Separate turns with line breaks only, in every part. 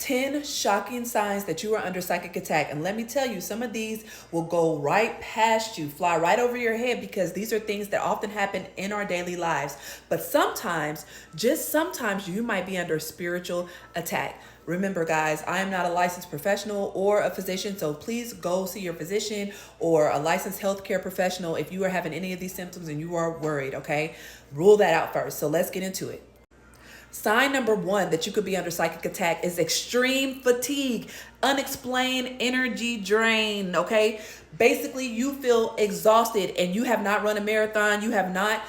10 shocking signs that you are under psychic attack. And let me tell you, some of these will go right past you, fly right over your head, because these are things that often happen in our daily lives. But sometimes, just sometimes, you might be under spiritual attack. Remember, guys, I am not a licensed professional or a physician, so please go see your physician or a licensed healthcare professional if you are having any of these symptoms and you are worried, okay? Rule that out first. So let's get into it. Sign number 1 that you could be under psychic attack is extreme fatigue, unexplained energy drain, okay? Basically, you feel exhausted and you have not run a marathon. You have not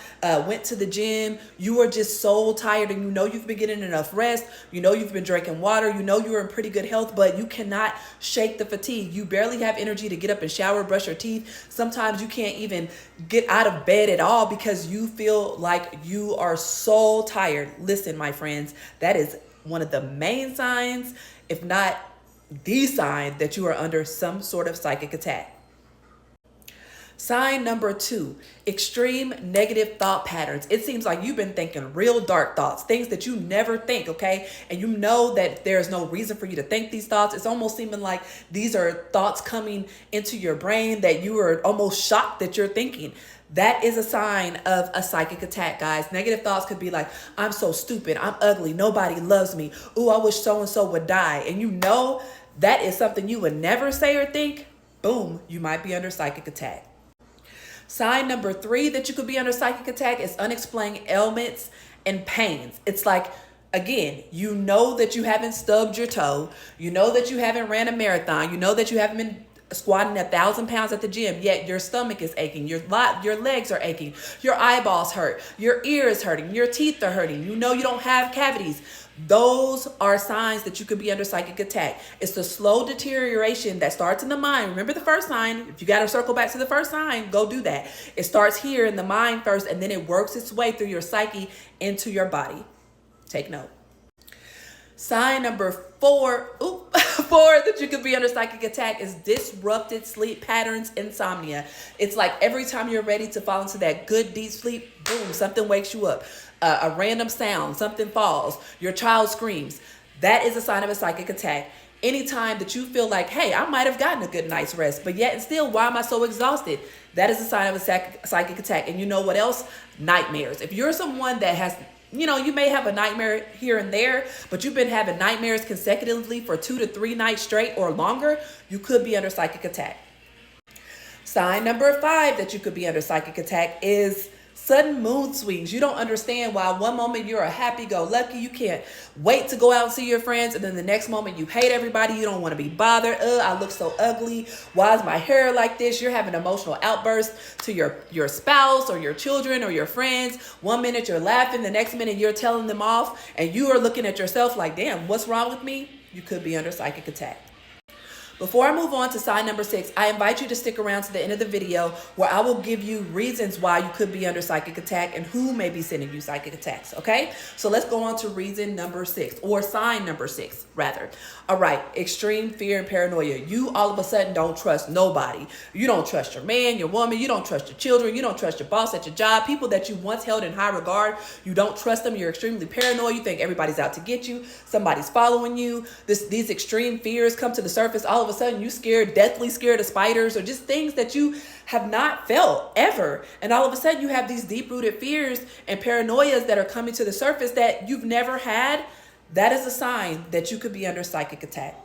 went to the gym. You are just so tired, and you know you've been getting enough rest. You know you've been drinking water. You know you're in pretty good health, but you cannot shake the fatigue. You barely have energy to get up and shower, brush your teeth. Sometimes you can't even get out of bed at all because you feel like you are so tired. Listen, my friends, that is one of the main signs, if not the sign, that you are under some sort of psychic attack. Sign number 2, extreme negative thought patterns. It seems like you've been thinking real dark thoughts, things that you never think, okay? And you know that there's no reason for you to think these thoughts. It's almost seeming like these are thoughts coming into your brain that you are almost shocked that you're thinking. That is a sign of a psychic attack, guys. Negative thoughts could be like, I'm so stupid, I'm ugly, nobody loves me. Ooh, I wish so-and-so would die. And you know that is something you would never say or think. Boom, you might be under psychic attack. Sign number 3 that you could be under psychic attack is unexplained ailments and pains. It's like, again, you know that you haven't stubbed your toe. You know that you haven't ran a marathon. You know that you haven't been squatting 1,000 pounds at the gym, yet your stomach is aching, your legs are aching, your eyeballs hurt, your ear is hurting, your teeth are hurting. You know you don't have cavities. Those are signs that you could be under psychic attack. It's the slow deterioration that starts in the mind. Remember the first sign. If you got to circle back to the first sign, go do that. It starts here in the mind first, and then it works its way through your psyche into your body. Take note. Sign number 4, 4 that you could be under psychic attack is disrupted sleep patterns, insomnia. It's like every time you're ready to fall into that good deep sleep, boom, something wakes you up. A random sound, something falls, your child screams. That is a sign of a psychic attack. Anytime that you feel like, hey, I might have gotten a good night's rest, but yet and still, why am I so exhausted? That is a sign of a psychic attack. And you know what else? Nightmares. If you're someone that has, you may have a nightmare here and there, but you've been having nightmares consecutively for 2 to 3 nights straight or longer, you could be under psychic attack. Sign number 5 that you could be under psychic attack is sudden mood swings. You don't understand why one moment you're a happy-go-lucky, you can't wait to go out and see your friends, and then the next moment you hate everybody, you don't want to be bothered. I look so ugly. Why is my hair like this? You're having emotional outbursts to your spouse or your children or your friends. One minute you're laughing, the next minute you're telling them off, and you are looking at yourself like, damn, what's wrong with me? You could be under psychic attack. Before I move on to sign number 6, I invite you to stick around to the end of the video where I will give you reasons why you could be under psychic attack and who may be sending you psychic attacks, okay? So let's go on to reason number 6, or sign number 6, rather. All right, extreme fear and paranoia. You all of a sudden don't trust nobody. You don't trust your man, your woman. You don't trust your children. You don't trust your boss at your job. People that you once held in high regard, you don't trust them. You're extremely paranoid. You think everybody's out to get you. Somebody's following you. These extreme fears come to the surface. All of a sudden you deathly scared of spiders or just things that you have not felt ever. And all of a sudden you have these deep-rooted fears and paranoias that are coming to the surface that you've never had. That is a sign that you could be under psychic attack.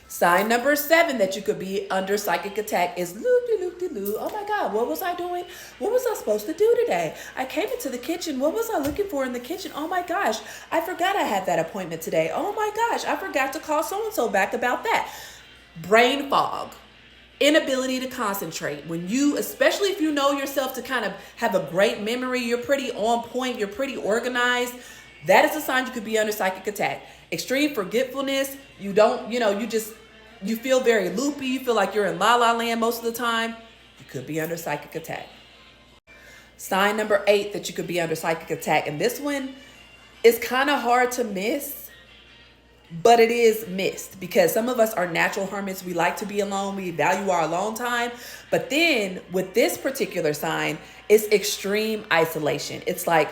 Sign number 7 that you could be under psychic attack is loop-de-loop-de-loo. Oh my God, what was I doing? What was I supposed to do today? I came into the kitchen. What was I looking for in the kitchen? Oh my gosh, I forgot I had that appointment today. Oh my gosh, I forgot to call so-and-so back about that. Brain fog, inability to concentrate. When you, especially if you know yourself to kind of have a great memory, you're pretty on point, you're pretty organized, that is a sign you could be under psychic attack. Extreme forgetfulness, you feel very loopy, you feel like you're in la la land most of the time, you could be under psychic attack. Sign number 8 that you could be under psychic attack, and this one is kind of hard to miss, but it is missed because some of us are natural hermits. We like to be alone. We value our alone time. But then with this particular sign, it's extreme isolation. It's like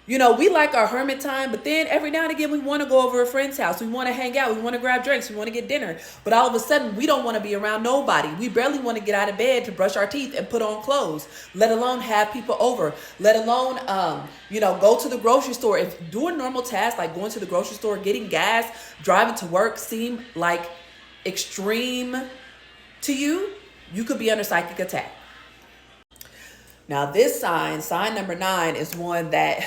You know, we like our hermit time, but then every now and again we want to go over a friend's house. We want to hang out. We want to grab drinks. We want to get dinner. But all of a sudden, we don't want to be around nobody. We barely want to get out of bed to brush our teeth and put on clothes, let alone have people over, let alone, go to the grocery store. If doing normal tasks like going to the grocery store, getting gas, driving to work seem like extreme to you, you could be under psychic attack. Now, this sign number 9, is one that,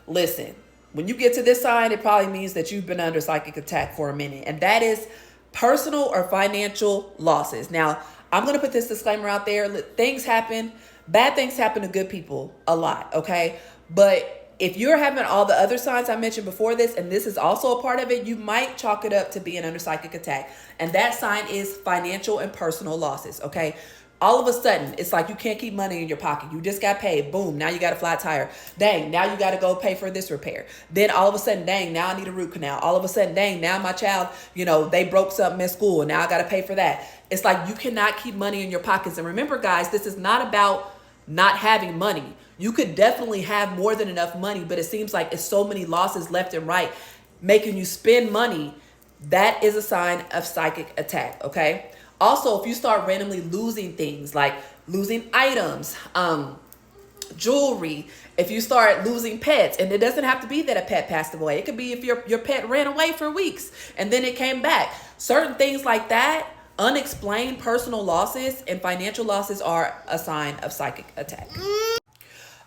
listen, when you get to this sign, it probably means that you've been under psychic attack for a minute. And that is personal or financial losses. Now, I'm going to put this disclaimer out there. Things happen. Bad things happen to good people a lot, okay? But if you're having all the other signs I mentioned before this, and this is also a part of it, you might chalk it up to being under psychic attack. And that sign is financial and personal losses, okay? All of a sudden, it's like you can't keep money in your pocket. You just got paid. Boom. Now you got a flat tire. Dang. Now you got to go pay for this repair. Then all of a sudden, dang, now I need a root canal. All of a sudden, dang, now my child, they broke something in school. Now I got to pay for that. It's like you cannot keep money in your pockets. And remember, guys, this is not about not having money. You could definitely have more than enough money, but it seems like it's so many losses left and right, making you spend money. That is a sign of psychic attack, okay? Also, if you start randomly losing things, like losing items, jewelry, if you start losing pets, and it doesn't have to be that a pet passed away. It could be if your pet ran away for weeks and then it came back. Certain things like that, unexplained personal losses and financial losses are a sign of psychic attack.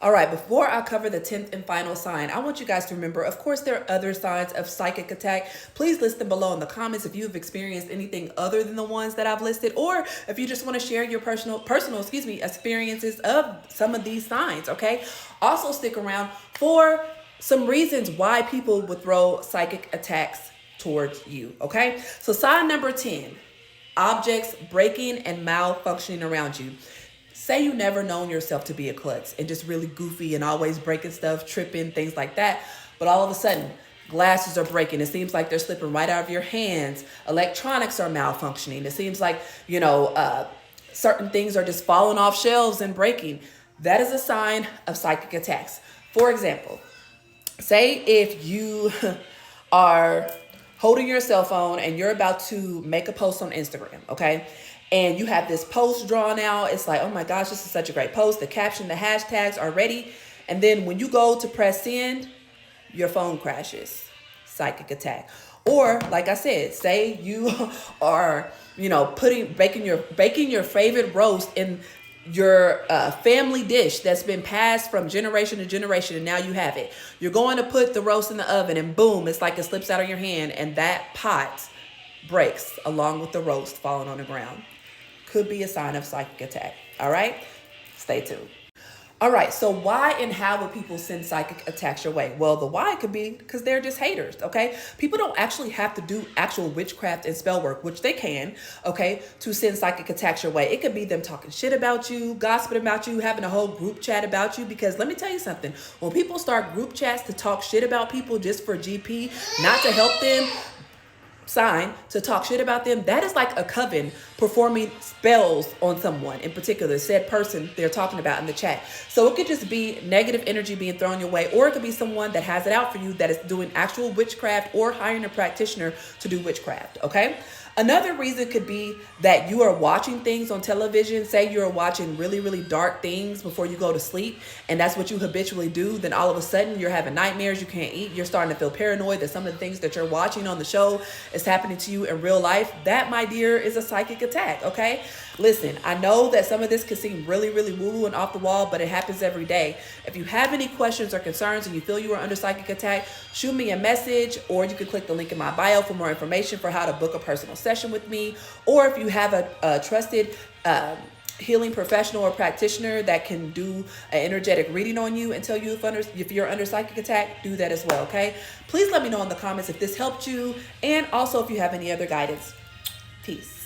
All right, before I cover the 10th and final sign, I want you guys to remember, of course, there are other signs of psychic attack. Please list them below in the comments if you've experienced anything other than the ones that I've listed, or if you just want to share your personal experiences of some of these signs, okay? Also, stick around for some reasons why people would throw psychic attacks towards you, okay? So sign number 10, objects breaking and malfunctioning around you. Say you never known yourself to be a klutz and just really goofy and always breaking stuff, tripping, things like that. But all of a sudden, glasses are breaking. It seems like they're slipping right out of your hands. Electronics are malfunctioning. It seems like, certain things are just falling off shelves and breaking. That is a sign of psychic attacks. For example, say if you are holding your cell phone and you're about to make a post on Instagram, okay? And you have this post drawn out. It's like, oh my gosh, this is such a great post. The caption, the hashtags are ready. And then when you go to press send, your phone crashes. Psychic attack. Or like I said, say you are, baking your favorite roast in your family dish that's been passed from generation to generation, and now you have it. You're going to put the roast in the oven, and boom, it's like it slips out of your hand, and that pot breaks along with the roast falling on the ground. Could be a sign of psychic attack. All right, stay tuned. All right, so why and how would people send psychic attacks your way? Well, the why could be because they're just haters, okay? People don't actually have to do actual witchcraft and spell work, which they can, okay, to send psychic attacks your way. It could be them talking shit about you, gossiping about you, having a whole group chat about you, because let me tell you something. When people start group chats to talk shit about people just for GP, not to help them, sign to talk shit about them, that is like a coven performing spells on someone in particular, said person they're talking about in the chat. So it could just be negative energy being thrown your way, or it could be someone that has it out for you that is doing actual witchcraft or hiring a practitioner to do witchcraft, okay? Another reason could be that you are watching things on television. Say you're watching really, really dark things before you go to sleep, and that's what you habitually do. Then all of a sudden you're having nightmares, you can't eat, you're starting to feel paranoid that some of the things that you're watching on the show is happening to you in real life. That, my dear, is a psychic attack, okay? Listen, I know that some of this could seem really, really woo-woo and off the wall, but it happens every day. If you have any questions or concerns and you feel you are under psychic attack, shoot me a message, or you can click the link in my bio for more information for how to book a personal session with me. Or if you have a trusted healing professional or practitioner that can do an energetic reading on you and tell you if you're under psychic attack, do that as well, okay? Please let me know in the comments if this helped you, and also if you have any other guidance. Peace.